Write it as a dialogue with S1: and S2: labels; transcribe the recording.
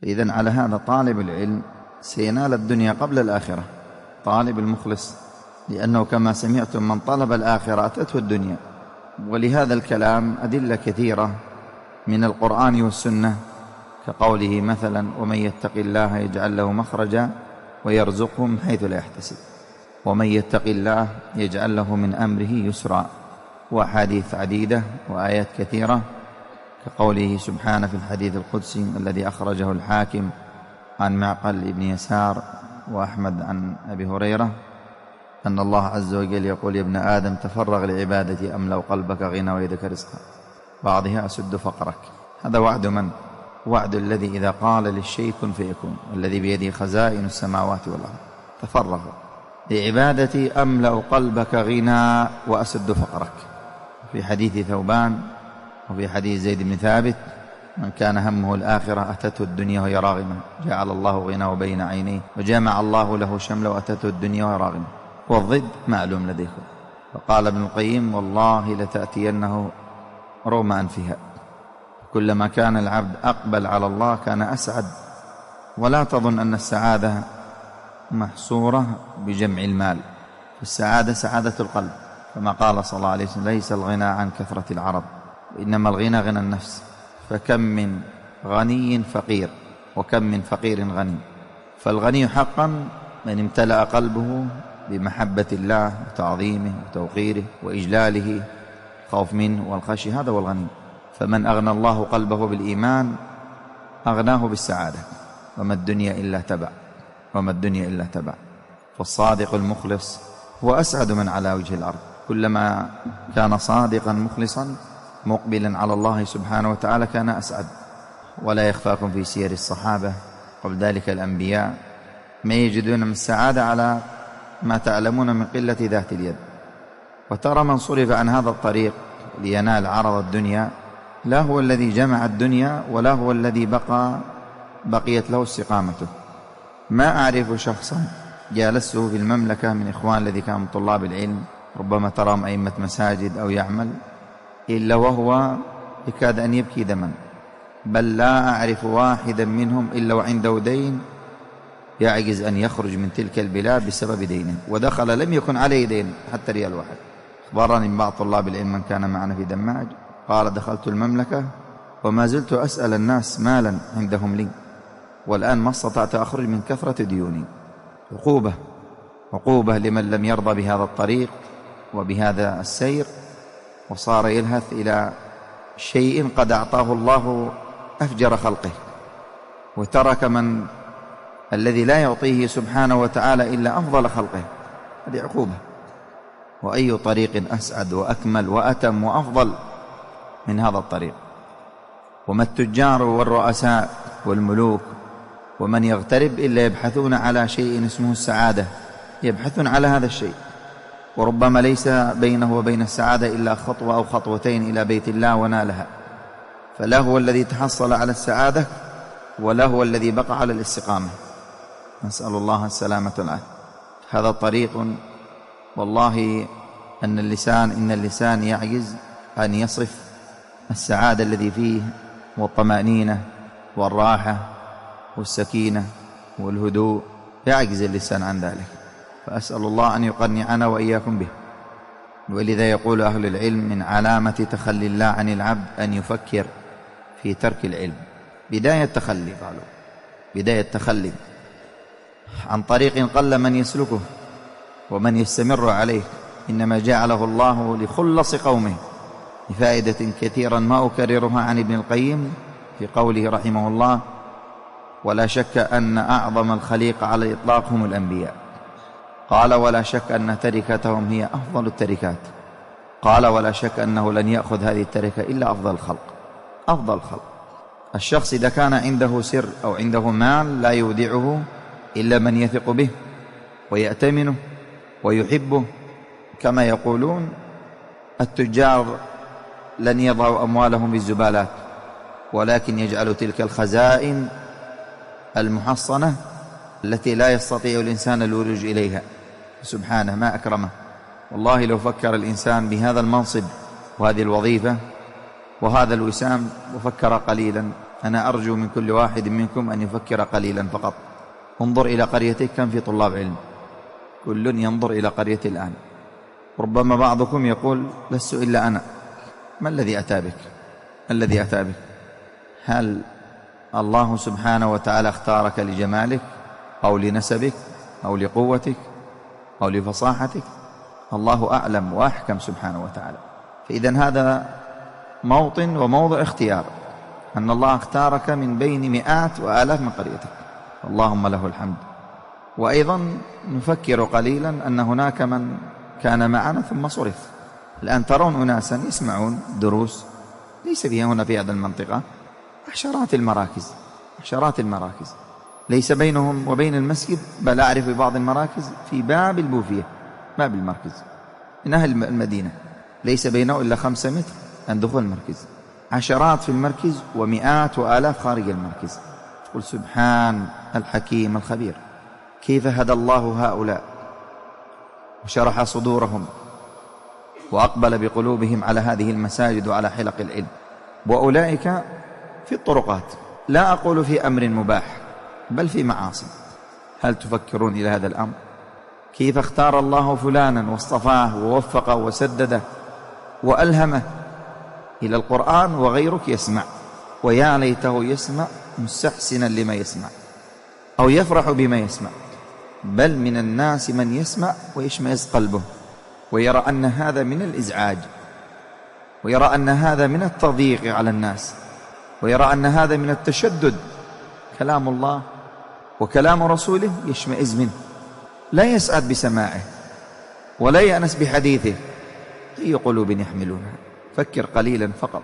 S1: إذن على هذا طالب العلم سينال الدنيا قبل الآخرة، طالب المخلص، لأنه كما سمعتم من طلب الآخرة أتته الدنيا. ولهذا الكلام أدلة كثيرة من القرآن والسنة، كقوله مثلا: ومن يتق الله يجعل له مخرجا ويرزقه من حيث لا يحتسب، ومن يتق الله يجعل له من أمره يسرا، وأحاديث عديدة وآيات كثيرة، كقوله سبحانه في الحديث القدسي الذي أخرجه الحاكم عن معقل بن يسار وأحمد عن أبي هريرة أن الله عز وجل يقول: يا ابن آدم تفرغ لعبادتي أملأ قلبك غنى ويدك رزقا، بعضها أسد فقرك. هذا وعد من؟ وعد الذي إذا قال للشيء كن فيكون، الذي بيده خزائن السماوات والأرض. تفرغ لعبادتي أملأ قلبك غنى وأسد فقرك. في حديث ثوبان وفي حديث زيد بن ثابت: من كان همه الآخرة أتته الدنيا وهي راغمة، جعل الله غناه بين عينيه، وجمع الله له شمله وأتته الدنيا وهي راغمة. والضد معلوم لديكم. فقال ابن القيم: والله لتأتينه رغم أنفها. كلما كان العبد أقبل على الله كان أسعد. ولا تظن أن السعادة محصورة بجمع المال، السعادة سعادة القلب، كما قال صلى الله عليه وسلم: ليس الغنى عن كثرة العرب، إنما الغنى غنى النفس. فكم من غني فقير، وكم من فقير غني. فالغني حقا من امتلأ قلبه بمحبة الله وتعظيمه وتوقيره وإجلاله، خوف منه والخشي، هذا هو الغني. فمن أغنى الله قلبه بالإيمان أغناه بالسعادة. وما الدنيا إلا تبع، وما الدنيا إلا تبع. فالصادق المخلص هو أسعد من على وجه الأرض. كلما كان صادقا مخلصا مقبلا على الله سبحانه وتعالى كان أسعد. ولا يخفاكم في سير الصحابة قبل ذلك الأنبياء ما يجدون من السعادة على ما تعلمون من قلة ذات اليد. وترى من صرف عن هذا الطريق لينال عرض الدنيا لا هو الذي جمع الدنيا ولا هو الذي بقيت له استقامته. ما أعرف شخصا جالسته في المملكة من إخوان الذي كان من طلاب العلم، ربما تراهم أئمة مساجد أو يعمل، إلا وهو يكاد أن يبكي دما. بل لا أعرف واحدا منهم إلا وعنده دين يعجز أن يخرج من تلك البلاد بسبب دينه، ودخل لم يكن عليه دين حتى ريال واحد. أخبرني من بعض طلاب العلم من كان معنا في دماج قال: دخلت المملكة وما زلت أسأل الناس مالا عندهم لي، والآن ما استطعت أخرج من كثرة ديوني. عقوبة لمن لم يرضى بهذا الطريق وبهذا السير، وصار يلهث إلى شيء قد أعطاه الله أفجر خلقه، وترك من الذي لا يعطيه سبحانه وتعالى إلا أفضل خلقه. هذه عقوبة. وأي طريق أسعد وأكمل وأتم وأفضل من هذا الطريق؟ وما التجار والرؤساء والملوك ومن يغترب إلا يبحثون على شيء اسمه السعادة، يبحثون على هذا الشيء، وربما ليس بينه وبين السعادة إلا خطوة أو خطوتين إلى بيت الله ونالها. فلا هو الذي تحصل على السعادة ولا هو الذي بقى على الاستقامة. نسأل الله السلامة والعافية. هذا طريق والله إن اللسان يعجز أن يصف السعادة الذي فيه، والطمأنينة والراحة والسكينة والهدوء، يعجز اللسان عن ذلك. فأسأل الله أن يقنعنا وإياكم به. ولذا يقول أهل العلم: من علامة تخلي الله عن العبد أن يفكر في ترك العلم. بداية تخلي، قالوا بداية تخلي عن طريق قل من يسلكه ومن يستمر عليه، إنما جعله الله لخلص قومه. لفائدة كثيرا ما أكررها عن ابن القيم في قوله رحمه الله: ولا شك أن أعظم الخليقة على الإطلاق هم الأنبياء. قال: ولا شك أن تركتهم هي أفضل التركات. قال: ولا شك أنه لن يأخذ هذه التركة إلا أفضل الخلق. أفضل الخلق. الشخص إذا كان عنده سر أو عنده مال لا يودعه إلا من يثق به ويأتمنه ويحبه. كما يقولون التجار لن يضعوا أموالهم بالزبالات، ولكن يجعلوا تلك الخزائن المحصنة التي لا يستطيع الإنسان الولوج إليها. سبحانه ما أكرمه. والله لو فكر الإنسان بهذا المنصب وهذه الوظيفة وهذا الوسام وفكر قليلا أنا أرجو من كل واحد منكم أن يفكر قليلا فقط. انظر إلى قريتك كم في طلاب علم، كل ينظر إلى قريته الآن. ربما بعضكم يقول لست إلا أنا. ما الذي أتى بك؟ الذي أتى بك؟ هل الله سبحانه وتعالى اختارك لجمالك أو لنسبك أو لقوتك أو لفصاحتك؟ الله أعلم وأحكم سبحانه وتعالى. فإذن هذا موطن وموضع اختيار، أن الله اختارك من بين مئات وآلاف من قريتك، اللهم له الحمد. وأيضا نفكر قليلا أن هناك من كان معنا ثم صرف. الآن ترون أناسا يسمعون دروس ليس فيها هنا في هذه المنطقة عشرات المراكز ليس بينهم وبين المسجد، بل أعرف بعض المراكز في باب البوفية، باب المركز من أهل المدينة، ليس بينه إلا 5 متر عن دخول المركز. عشرات في المركز ومئات وآلاف خارج المركز. تقول سبحان الحكيم الخبير، كيف هدى الله هؤلاء وشرح صدورهم وأقبل بقلوبهم على هذه المساجد وعلى حلق العلم. وأولئك في الطرقات، لا أقول في أمر مباح بل في معاصي. هل تفكرون إلى هذا الأمر؟ كيف اختار الله فلانا واصطفاه ووفقه وسدده وألهمه إلى القرآن، وغيرك يسمع، ويا ليته يسمع مستحسنا لما يسمع أو يفرح بما يسمع. بل من الناس من يسمع ويشمئز قلبه ويرى أن هذا من الإزعاج، ويرى أن هذا من التضييق على الناس، ويرى أن هذا من التشدد. كلام الله وكلام رسوله يشمئز منه، لا يسعد بسماعه ولا يأنس بحديثه. أي قلوب يحملونها؟ فكر قليلا فقط.